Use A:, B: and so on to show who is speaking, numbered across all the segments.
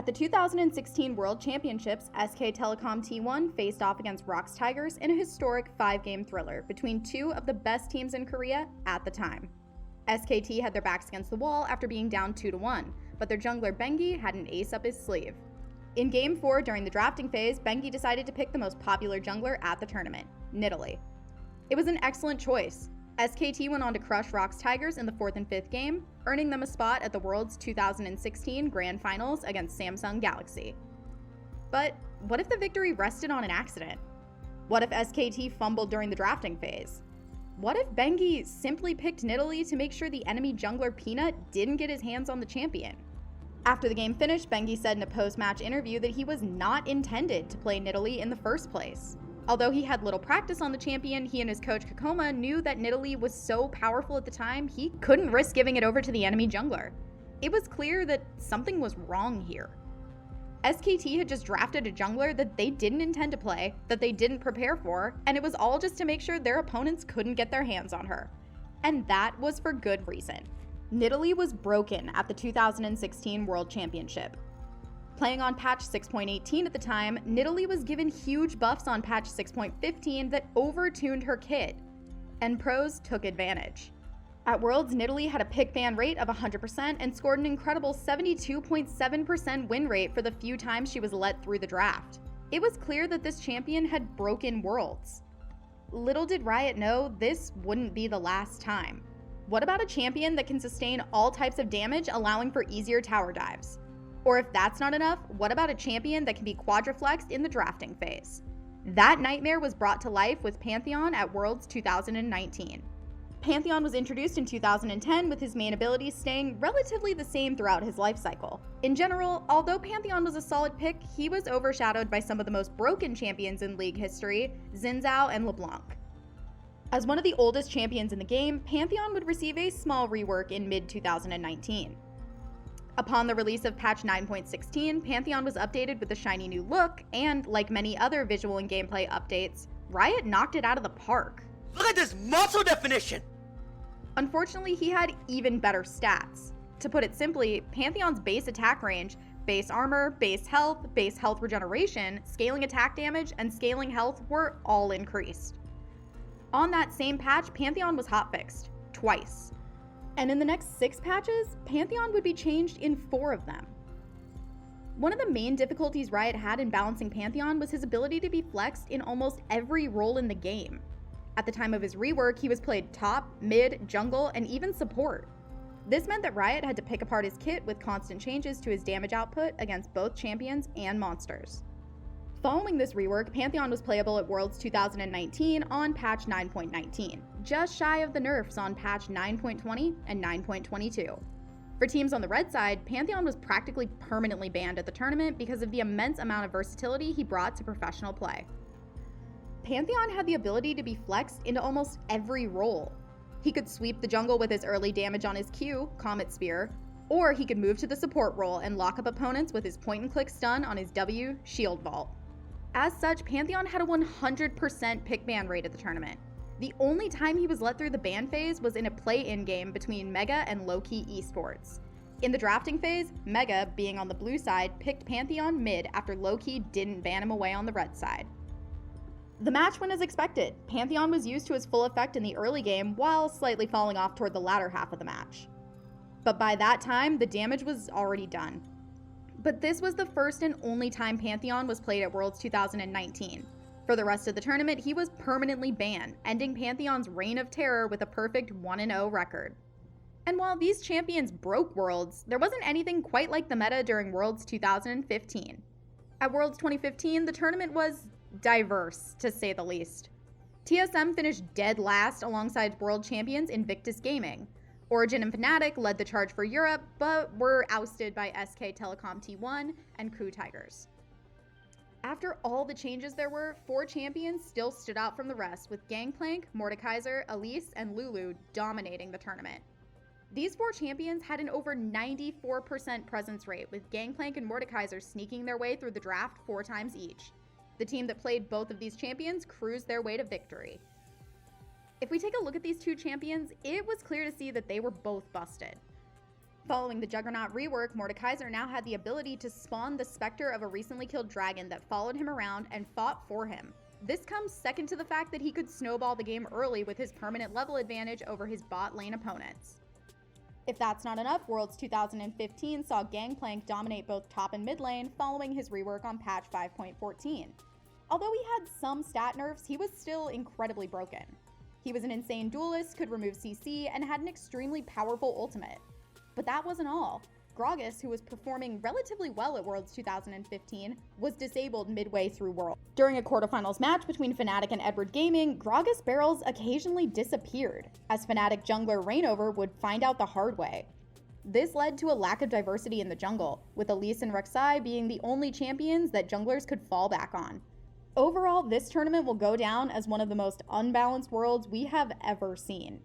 A: the 2016 World Championships, SK Telecom T1 faced off against ROX Tigers in a historic 5-game thriller between two of the best teams in Korea at the time. SKT had their backs against the wall after being down 2-1, but their jungler Bengi had an ace up his sleeve. In Game 4 during the drafting phase, Bengi decided to pick the most popular jungler at the tournament, Nidalee. It was an excellent choice. SKT went on to crush ROX Tigers in the 4th and 5th game, earning them a spot at the World's 2016 Grand Finals against Samsung Galaxy. But what if the victory rested on an accident? What if SKT fumbled during the drafting phase? What if Bengi simply picked Nidalee to make sure the enemy jungler Peanut didn't get his hands on the champion? After the game finished, Bengi said in a post-match interview that he was not intended to play Nidalee in the first place. Although he had little practice on the champion, he and his coach Kakoma knew that Nidalee was so powerful at the time, he couldn't risk giving it over to the enemy jungler. It was clear that something was wrong here. SKT had just drafted a jungler that they didn't intend to play, that they didn't prepare for, and it was all just to make sure their opponents couldn't get their hands on her. And that was for good reason. Nidalee was broken at the 2016 World Championship. Playing on patch 6.18 at the time, Nidalee was given huge buffs on patch 6.15 that overtuned her kit, and pros took advantage. At Worlds, Nidalee had a pick ban rate of 100% and scored an incredible 72.7% win rate for the few times she was let through the draft. It was clear that this champion had broken Worlds. Little did Riot know this wouldn't be the last time. What about a champion that can sustain all types of damage, allowing for easier tower dives? Or if that's not enough, what about a champion that can be quadriflexed in the drafting phase? That nightmare was brought to life with Pantheon at Worlds 2019. Pantheon was introduced in 2010 with his main abilities staying relatively the same throughout his life cycle. In general, although Pantheon was a solid pick, he was overshadowed by some of the most broken champions in League history, Xin Zhao and LeBlanc. As one of the oldest champions in the game, Pantheon would receive a small rework in mid-2019. Upon the release of patch 9.16, Pantheon was updated with a shiny new look, and like many other visual and gameplay updates, Riot knocked it out of the park.
B: Look at this muscle definition!
A: Unfortunately, he had even better stats. To put it simply, Pantheon's base attack range, base armor, base health regeneration, scaling attack damage, and scaling health were all increased. On that same patch, Pantheon was hotfixed, twice. And in the next 6 patches, Pantheon would be changed in 4 of them. One of the main difficulties Riot had in balancing Pantheon was his ability to be flexed in almost every role in the game. At the time of his rework, he was played top, mid, jungle, and even support. This meant that Riot had to pick apart his kit with constant changes to his damage output against both champions and monsters. Following this rework, Pantheon was playable at Worlds 2019 on patch 9.19, just shy of the nerfs on patch 9.20 and 9.22. For teams on the red side, Pantheon was practically permanently banned at the tournament because of the immense amount of versatility he brought to professional play. Pantheon had the ability to be flexed into almost every role. He could sweep the jungle with his early damage on his Q, Comet Spear, or he could move to the support role and lock up opponents with his point-and-click stun on his W, Shield Vault. As such, Pantheon had a 100% pick ban rate at the tournament. The only time he was let through the ban phase was in a play-in game between Mega and Low-Key Esports. In the drafting phase, Mega, being on the blue side, picked Pantheon mid after Low-Key didn't ban him away on the red side. The match went as expected. Pantheon was used to his full effect in the early game, while slightly falling off toward the latter half of the match. But by that time, the damage was already done. But this was the first and only time Pantheon was played at Worlds 2019. For the rest of the tournament, he was permanently banned, ending Pantheon's reign of terror with a perfect 1-0 record. And while these champions broke Worlds, there wasn't anything quite like the meta during Worlds 2015. At Worlds 2015, the tournament was diverse, to say the least. TSM finished dead last alongside world champions Invictus Gaming. Origin and Fnatic led the charge for Europe, but were ousted by SK Telecom T1 and Crew Tigers. After all the changes there were, 4 champions still stood out from the rest, with Gangplank, Mordekaiser, Elise, and Lulu dominating the tournament. These 4 champions had an over 94% presence rate, with Gangplank and Mordekaiser sneaking their way through the draft 4 times each. The team that played both of these champions cruised their way to victory. If we take a look at these 2 champions, it was clear to see that they were both busted. Following the Juggernaut rework, Mordekaiser now had the ability to spawn the specter of a recently killed dragon that followed him around and fought for him. This comes second to the fact that he could snowball the game early with his permanent level advantage over his bot lane opponents. If that's not enough, Worlds 2015 saw Gangplank dominate both top and mid lane following his rework on patch 5.14. Although he had some stat nerfs, he was still incredibly broken. He was an insane duelist, could remove CC, and had an extremely powerful ultimate. But that wasn't all. Gragas, who was performing relatively well at Worlds 2015, was disabled midway through Worlds. During a quarterfinals match between Fnatic and Edward Gaming, Gragas barrels occasionally disappeared, as Fnatic jungler Reignover would find out the hard way. This led to a lack of diversity in the jungle, with Elise and Rek'Sai being the only champions that junglers could fall back on. Overall, this tournament will go down as one of the most unbalanced Worlds we have ever seen.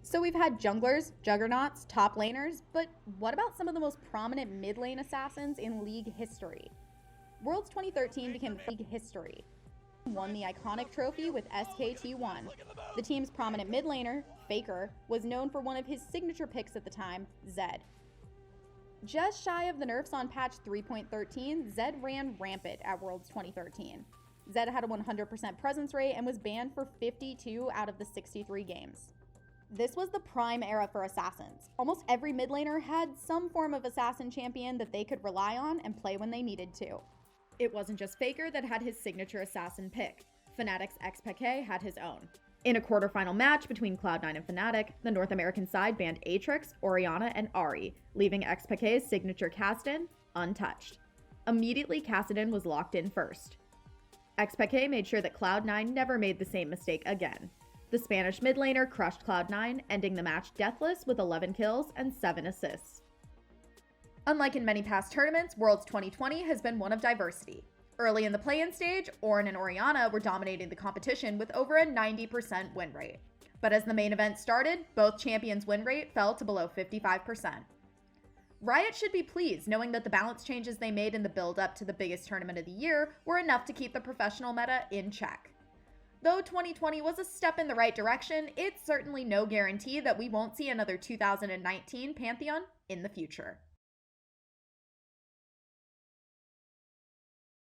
A: So we've had junglers, juggernauts, top laners, but what about some of the most prominent mid lane assassins in League history? Worlds 2013 became League history. Won the iconic trophy with SKT1. The team's prominent mid laner, Faker, was known for one of his signature picks at the time, Zed. Just shy of the nerfs on patch 3.13, Zed ran rampant at Worlds 2013. Zed had a 100% presence rate and was banned for 52 out of the 63 games. This was the prime era for assassins. Almost every mid laner had some form of assassin champion that they could rely on and play when they needed to. It wasn't just Faker that had his signature assassin pick. Fnatic's XPK had his own. In a quarterfinal match between Cloud9 and Fnatic, the North American side banned Aatrix, Orianna, and Ahri, leaving XPK's signature Kassadin untouched. Immediately, Kassadin was locked in first. XPK made sure that Cloud9 never made the same mistake again. The Spanish mid laner crushed Cloud9, ending the match deathless with 11 kills and 7 assists. Unlike in many past tournaments, Worlds 2020 has been one of diversity. Early in the play-in stage, Ornn and Orianna were dominating the competition with over a 90% win rate. But as the main event started, both champions' win rate fell to below 55%. Riot should be pleased knowing that the balance changes they made in the build-up to the biggest tournament of the year were enough to keep the professional meta in check. Though 2020 was a step in the right direction, it's certainly no guarantee that we won't see another 2019 Pantheon in the future.